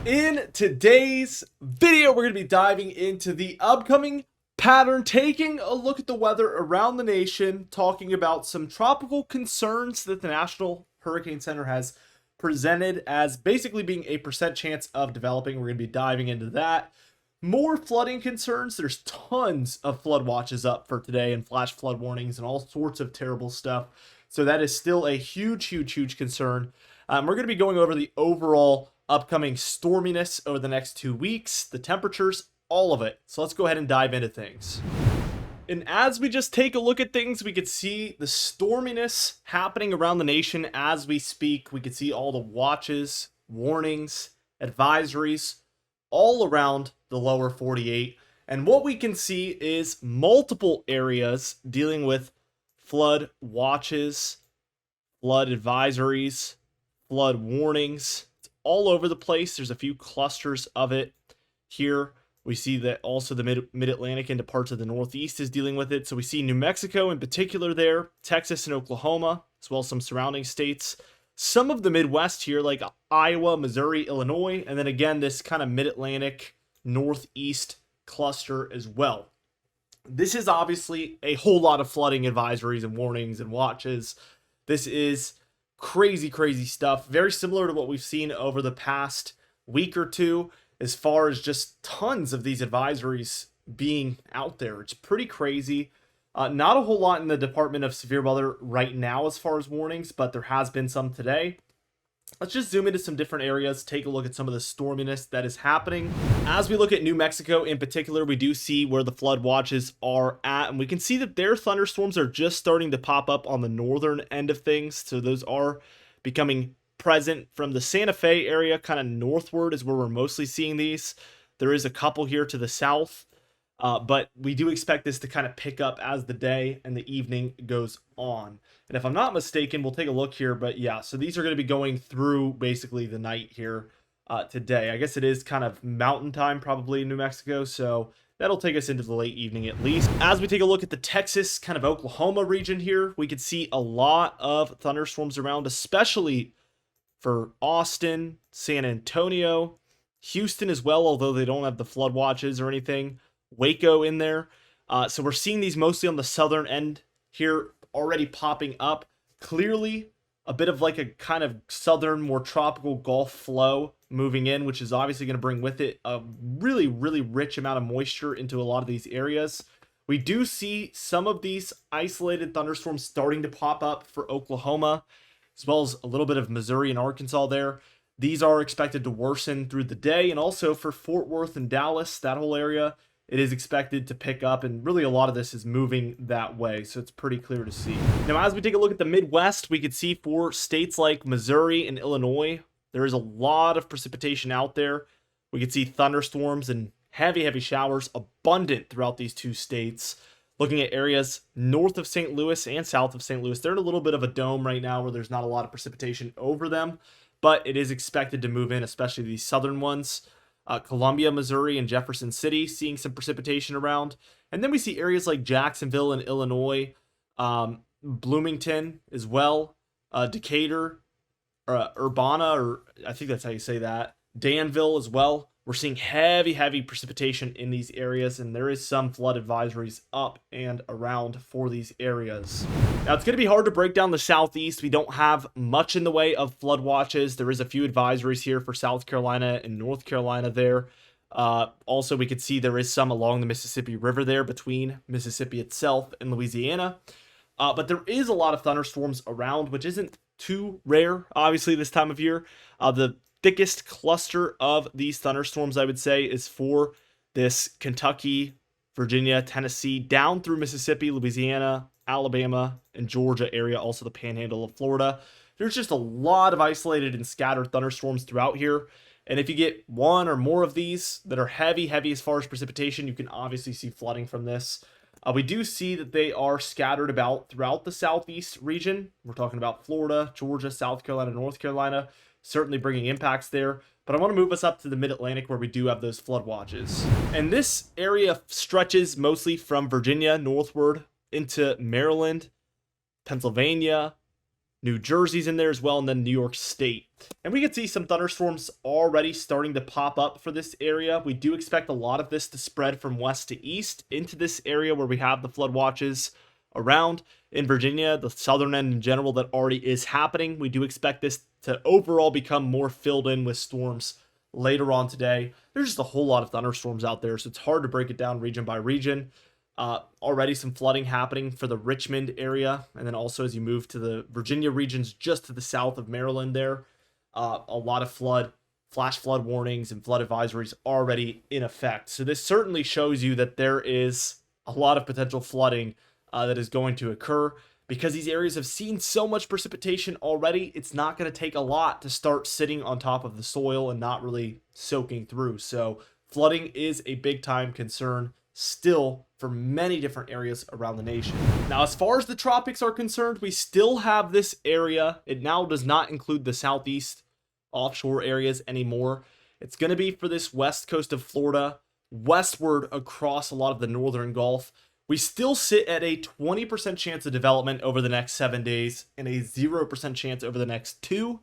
In today's video, we're going to be diving into the upcoming pattern, taking a look at the weather around the nation, talking about some tropical concerns that the National Hurricane Center has presented as basically being a percent chance of developing. We're going to be diving into that. More flooding concerns. There's tons of flood watches up for today and flash flood warnings and all sorts of terrible stuff. So that is still a huge concern. We're going to be going over the overall upcoming storminess over the next 2 weeks, the temperatures, all of it. So let's go ahead and dive into things. And as we just take a look at things, we could see the storminess happening around the nation as we speak. We could see all the watches, warnings, advisories all around the lower 48. And what we can see is multiple areas dealing with flood watches, flood advisories, flood warnings. It's all over the place. There's a few clusters of it here. We see that also the mid-Atlantic into parts of the Northeast is dealing with it. So we see New Mexico in particular there, Texas and Oklahoma, as well as some surrounding states. Some of the Midwest here, like Iowa, Missouri, Illinois, and then again, this kind of mid-Atlantic Northeast cluster as well. This is obviously a whole lot of flooding advisories and warnings and watches. This is crazy stuff. Very similar to what we've seen over the past week or two, as far as just tons of these advisories being out there. It's pretty crazy. Not a whole lot in the Department of Severe Weather right now as far as warnings, but there has been some today. Let's just zoom into some different areas, take a look at some of the storminess that is happening. As we look at New Mexico in particular, we do see where the flood watches are at, and we can see that their thunderstorms are just starting to pop up on the northern end of things. So those are becoming present from the Santa Fe area, kind of northward is where we're mostly seeing these. There is a couple here to the south, but we do expect this to kind of pick up as the day and the evening goes on. And if I'm not mistaken, we'll take a look here, but yeah, so these are going to be going through basically the night here today. I guess it is kind of mountain time probably in New Mexico, so that'll take us into the late evening at least. As we take a look at the Texas, kind of Oklahoma region here, we could see a lot of thunderstorms around, especially for Austin, San Antonio, Houston as well, although they don't have the flood watches or anything. Waco in there. So we're seeing these mostly on the southern end here already popping up. Clearly a bit of like a kind of southern, more tropical Gulf flow moving in, which is obviously going to bring with it a really rich amount of moisture into a lot of these areas. We do see some of these isolated thunderstorms starting to pop up for Oklahoma, as well as a little bit of Missouri and Arkansas there. These are expected to worsen through the day, and also for Fort Worth and Dallas, that whole area, it is expected to pick up, and really a lot of this is moving that way, so it's pretty clear to see. Now, as we take a look at the Midwest, we could see for states like Missouri and Illinois, there is a lot of precipitation out there. We could see thunderstorms and heavy showers abundant throughout these two states. Looking at areas north of St. Louis and south of St. Louis, they're in a little bit of a dome right now where there's not a lot of precipitation over them, but it is expected to move in, especially these southern ones. Columbia, Missouri, and Jefferson City seeing some precipitation around. And then we see areas like Jacksonville in Illinois, Bloomington as well, Decatur, Urbana, or I think that's how you say that, Danville as well. We're seeing heavy precipitation in these areas, and there is some flood advisories up and around for these areas. Now, it's going to be hard to break down the Southeast. We don't have much in the way of flood watches. There is a few advisories here for South Carolina and North Carolina there. Also, we could see there is some along the Mississippi River there between Mississippi itself and Louisiana. But there is a lot of thunderstorms around, which isn't too rare, obviously, this time of year. The thickest cluster of these thunderstorms, I would say, is for this Kentucky, Virginia, Tennessee, down through Mississippi, Louisiana, Alabama, and Georgia area, also the panhandle of Florida. There's just a lot of isolated and scattered thunderstorms throughout here. And if you get one or more of these that are heavy as far as precipitation, you can obviously see flooding from this. We do see that they are scattered about throughout the Southeast region. We're talking about Florida, Georgia, South Carolina, North Carolina, certainly bringing impacts there. But I want to move us up to the Mid-Atlantic where we do have those flood watches. And this area stretches mostly from Virginia northward into Maryland, Pennsylvania, New Jersey's in there as well, and then New York State. And we can see some thunderstorms already starting to pop up for this area. We do expect a lot of this to spread from west to east into this area where we have the flood watches around. In Virginia, the southern end in general, that already is happening. We do expect this to overall become more filled in with storms later on today. There's just a whole lot of thunderstorms out there, so it's hard to break it down region by region. Already some flooding happening for the Richmond area, and then also as you move to the Virginia regions just to the south of Maryland there, a lot of flash flood warnings and flood advisories already in effect. So this certainly shows you that there is a lot of potential flooding that is going to occur. Because these areas have seen so much precipitation already, it's not going to take a lot to start sitting on top of the soil and not really soaking through. So flooding is a big time concern still for many different areas around the nation. Now, as far as the tropics are concerned, we still have this area. It now does not include the southeast offshore areas anymore. It's going to be for this west coast of Florida, westward across a lot of the northern Gulf. We still sit at a 20% chance of development over the next 7 days and a 0% chance over the next 2.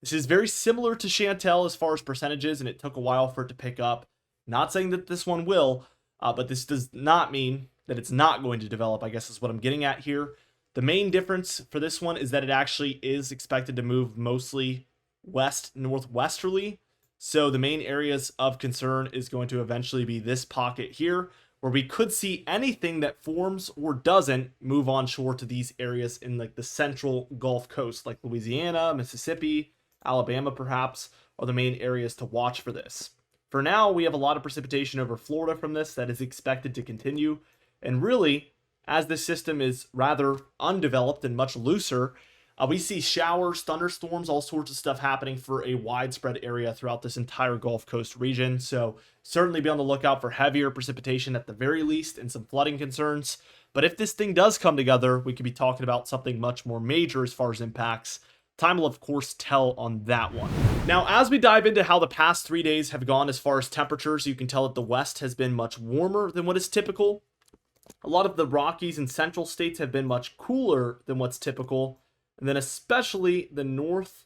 This is very similar to Chantal as far as percentages, and it took a while for it to pick up. Not saying that this one will, but this does not mean that it's not going to develop, I guess is what I'm getting at here. The main difference for this one is that it actually is expected to move mostly west-northwesterly. So the main areas of concern is going to eventually be this pocket here, where we could see anything that forms or doesn't move onshore to these areas in like the central Gulf Coast, like Louisiana, Mississippi, Alabama perhaps, are the main areas to watch for this. For now, we have a lot of precipitation over Florida from this that is expected to continue. And really, as this system is rather undeveloped and much looser, we see showers, thunderstorms, all sorts of stuff happening for a widespread area throughout this entire Gulf Coast region. So certainly be on the lookout for heavier precipitation at the very least and some flooding concerns. But if this thing does come together, we could be talking about something much more major as far as impacts. Time will, of course, tell on that one. Now, as we dive into how the past 3 days have gone as far as temperatures, you can tell that the West has been much warmer than what is typical. A lot of the Rockies and central states have been much cooler than what's typical. And then especially the north,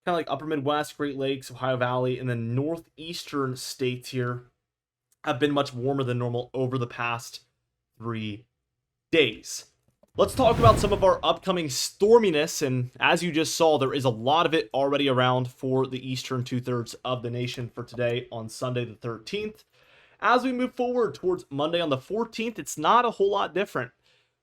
kind of like upper Midwest, Great Lakes, Ohio Valley, and the northeastern states here have been much warmer than normal over the past 3 days. Let's talk about some of our upcoming storminess, and as you just saw, there is a lot of it already around for the eastern 2/3 of the nation for today on Sunday the 13th. As we move forward towards Monday on the 14th, it's not a whole lot different.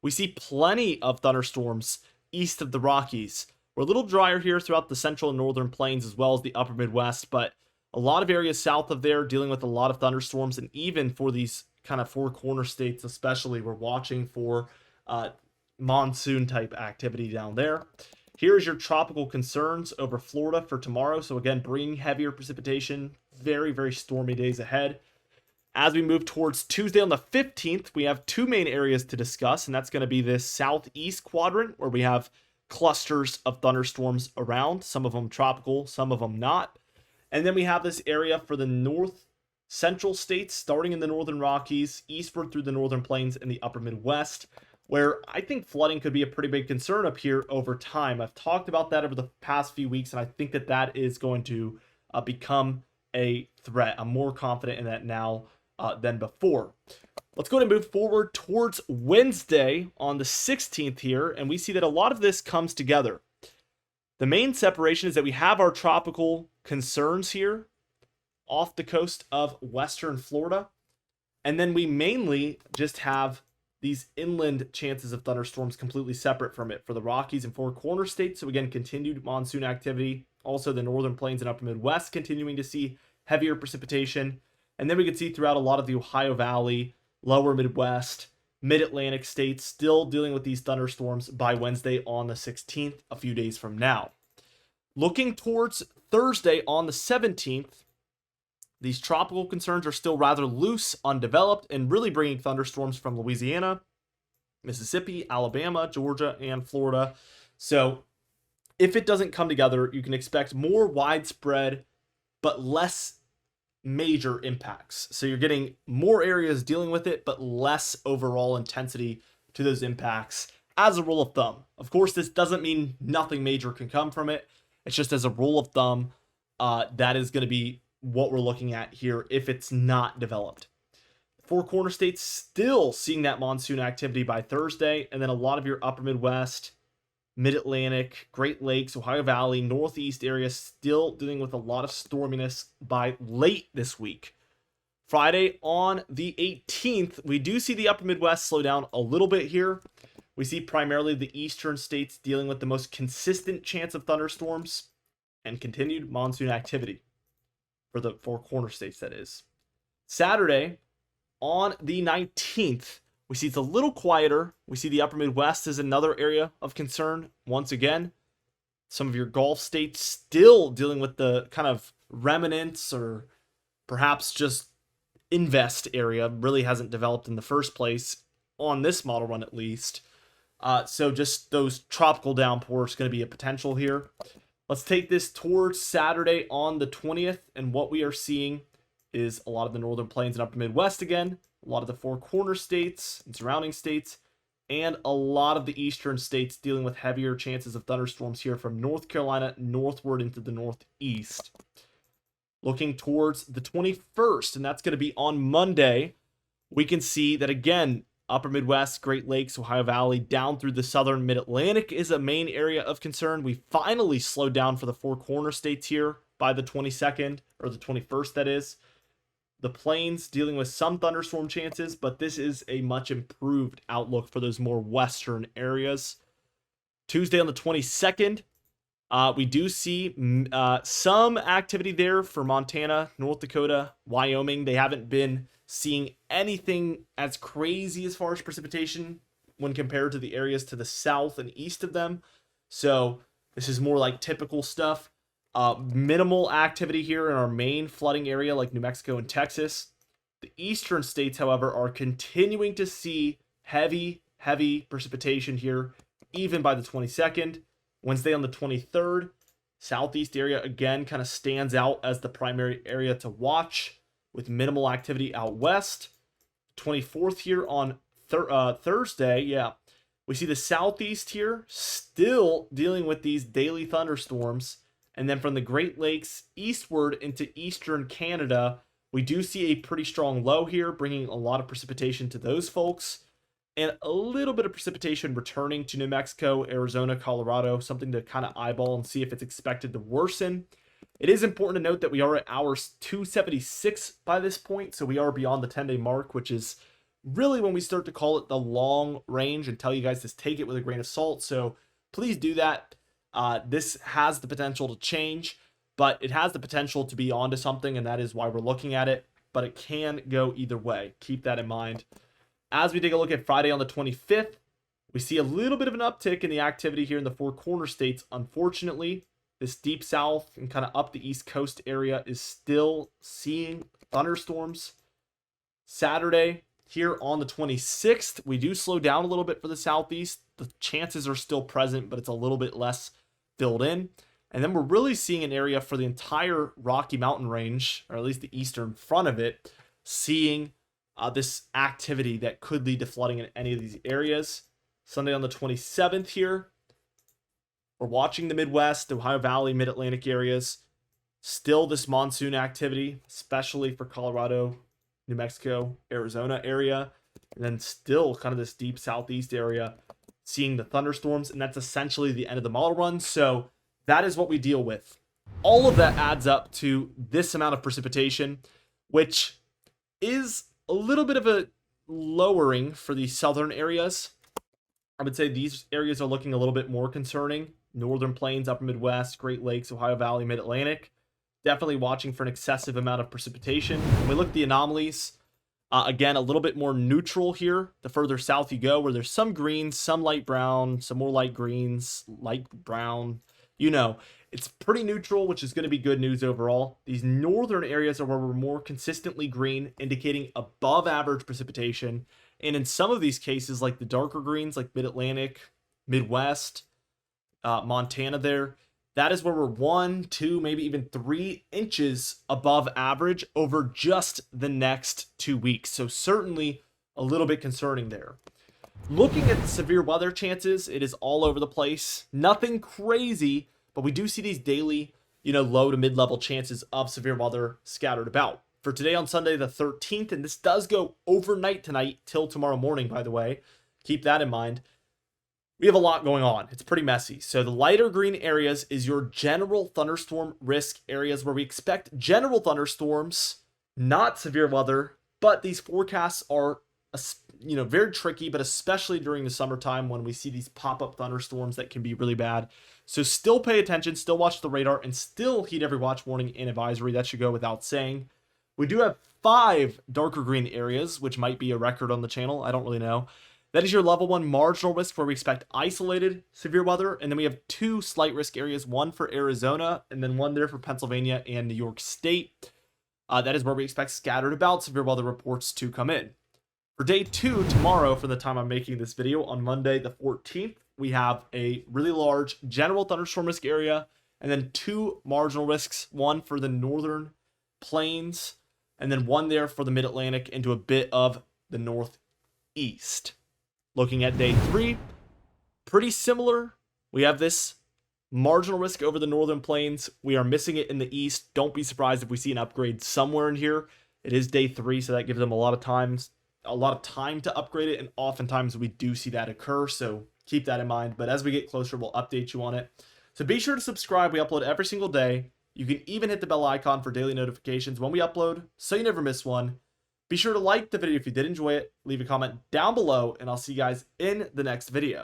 We see plenty of thunderstorms east of the Rockies. We're a little drier here throughout the central and northern plains as well as the upper Midwest, but a lot of areas south of there dealing with a lot of thunderstorms, and even for these kind of four corner states especially, we're watching for monsoon type activity down there. Here's your tropical concerns over Florida for tomorrow. So again, bringing heavier precipitation, very, very stormy days ahead. As we move towards Tuesday on the 15th, we have two main areas to discuss, and that's going to be this southeast quadrant where we have clusters of thunderstorms around, some of them tropical, some of them not. And then we have this area for the north central states, starting in the northern Rockies, eastward through the northern plains and the upper Midwest, where I think flooding could be a pretty big concern up here over time. I've talked about that over the past few weeks, and I think that that is going to become a threat. I'm more confident in that now than before. Let's go ahead and move forward towards Wednesday on the 16th here, and we see that a lot of this comes together. The main separation is that we have our tropical concerns here off the coast of western Florida, and then we mainly just have these inland chances of thunderstorms completely separate from it for the Rockies and Four Corner states. So again, continued monsoon activity. Also the northern plains and upper Midwest continuing to see heavier precipitation. And then we can see throughout a lot of the Ohio Valley, lower Midwest, Mid-Atlantic states still dealing with these thunderstorms by Wednesday on the 16th, a few days from now. Looking towards Thursday on the 17th, these tropical concerns are still rather loose, undeveloped, and really bringing thunderstorms from Louisiana, Mississippi, Alabama, Georgia, and Florida. So if it doesn't come together, you can expect more widespread but less major impacts. So you're getting more areas dealing with it, but less overall intensity to those impacts as a rule of thumb. Of course, this doesn't mean nothing major can come from it. It's just as a rule of thumb, that is going to be what we're looking at here if it's not developed. Four corner states still seeing that monsoon activity by Thursday, and then a lot of your upper Midwest, Mid-Atlantic, Great Lakes, Ohio Valley, Northeast areas still dealing with a lot of storminess by late this week. Friday on the 18th, we do see the upper Midwest slow down a little bit here. We see primarily the eastern states dealing with the most consistent chance of thunderstorms and continued monsoon activity for the four corner states, that is. Saturday on the 19th, we see it's a little quieter. We see the upper Midwest is another area of concern. Once again, some of your Gulf states still dealing with the kind of remnants or perhaps just invest area. Really hasn't developed in the first place on this model run, at least. So just those tropical downpours going to be a potential here. Let's take this towards Saturday on the 20th, and what we are seeing is a lot of the northern plains and upper Midwest again, a lot of the four corner states and surrounding states, and a lot of the eastern states dealing with heavier chances of thunderstorms here from North Carolina northward into the northeast. Looking towards the 21st, and that's going to be on Monday, we can see that again, upper Midwest, Great Lakes, Ohio Valley, down through the southern Mid-Atlantic is a main area of concern. We finally slowed down for the four corner states here by the 22nd, or the 21st, that is. The plains dealing with some thunderstorm chances, but this is a much improved outlook for those more western areas. Tuesday on the 22nd, we do see some activity there for Montana, North Dakota, Wyoming. They haven't been seeing anything as crazy as far as precipitation when compared to the areas to the south and east of them. So this is more like typical stuff. Minimal activity here in our main flooding area like New Mexico and Texas. The eastern states, however, are continuing to see heavy precipitation here, even by the 22nd. Wednesday on the 23rd, southeast area again kind of stands out as the primary area to watch with minimal activity out west. 24th here on Thursday, we see the southeast here still dealing with these daily thunderstorms. And then from the Great Lakes eastward into eastern Canada, we do see a pretty strong low here, bringing a lot of precipitation to those folks. And a little bit of precipitation returning to New Mexico, Arizona, Colorado, something to kind of eyeball and see if it's expected to worsen. It is important to note that we are at hours 276 by this point, so we are beyond the 10-day mark, which is really when we start to call it the long range and tell you guys to take it with a grain of salt. So please do that. This has the potential to change, but it has the potential to be onto something, and that is why we're looking at it. But it can go either way. Keep that in mind. As we take a look at Friday on the 25th, we see a little bit of an uptick in the activity here in the four corner states. Unfortunately, this deep south and kind of up the east coast area is still seeing thunderstorms. Saturday here on the 26th, we do slow down a little bit for the southeast. The chances are still present, but it's a little bit less filled in. And then we're really seeing an area for the entire Rocky Mountain range, or at least the eastern front of it, seeing this activity that could lead to flooding in any of these areas. Sunday on the 27th here, we're watching the Midwest, Ohio Valley, Mid-Atlantic areas. Still this monsoon activity, especially for Colorado, New Mexico, Arizona area. And then still kind of this deep southeast area, seeing the thunderstorms. And that's essentially the end of the model run. So that is what we deal with. All of that adds up to this amount of precipitation, which is a little bit of a lowering for the southern areas. I would say these areas are looking a little bit more concerning. Northern Plains, Upper Midwest, Great Lakes, Ohio Valley, Mid-Atlantic. Definitely watching for an excessive amount of precipitation. When we look at the anomalies, again, a little bit more neutral here. The further south you go, where there's some greens, some light brown, some more light greens, light brown. You know, it's pretty neutral, which is going to be good news overall. These northern areas are where we're more consistently green, indicating above average precipitation. And in some of these cases, like the darker greens, like Mid-Atlantic, Midwest, Montana there, that is where we're 1, 2, maybe even 3 inches above average over just the next 2 weeks. So certainly a little bit concerning there. Looking at the severe weather chances, it is all over the place. Nothing crazy, but we do see these daily, low to mid-level chances of severe weather scattered about. For today on Sunday the 13th, and this does go overnight tonight till tomorrow morning, by the way. Keep that in mind. We have a lot going on. It's pretty messy. So the lighter green areas is your general thunderstorm risk areas where we expect general thunderstorms, not severe weather, but these forecasts are very tricky, but especially during the summertime when we see these pop-up thunderstorms that can be really bad. So still pay attention, still watch the radar, and still heed every watch warning and advisory. That should go without saying. We do have 5 darker green areas, which might be a record on the channel. I don't really know. That is your level 1 marginal risk where we expect isolated severe weather. And then we have 2 slight risk areas, one for Arizona and then one there for Pennsylvania and New York State. That is where we expect scattered about severe weather reports to come in. For day 2, tomorrow, from the time I'm making this video, on Monday the 14th, we have a really large general thunderstorm risk area, and then 2 marginal risks, one for the northern plains, and then one there for the mid-Atlantic into a bit of the northeast. Looking at day 3, pretty similar. We have this marginal risk over the northern plains. We are missing it in the east. Don't be surprised if we see an upgrade somewhere in here. It is day 3, so that gives them a lot of time to upgrade it, and oftentimes we do see that occur, so keep that in mind. But as we get closer, we'll update you on it. So be sure to subscribe. We upload every single day. You can even hit the bell icon for daily notifications when we upload, so you never miss one. Be sure to like the video if you did enjoy it, leave a comment down below, and I'll see you guys in the next video.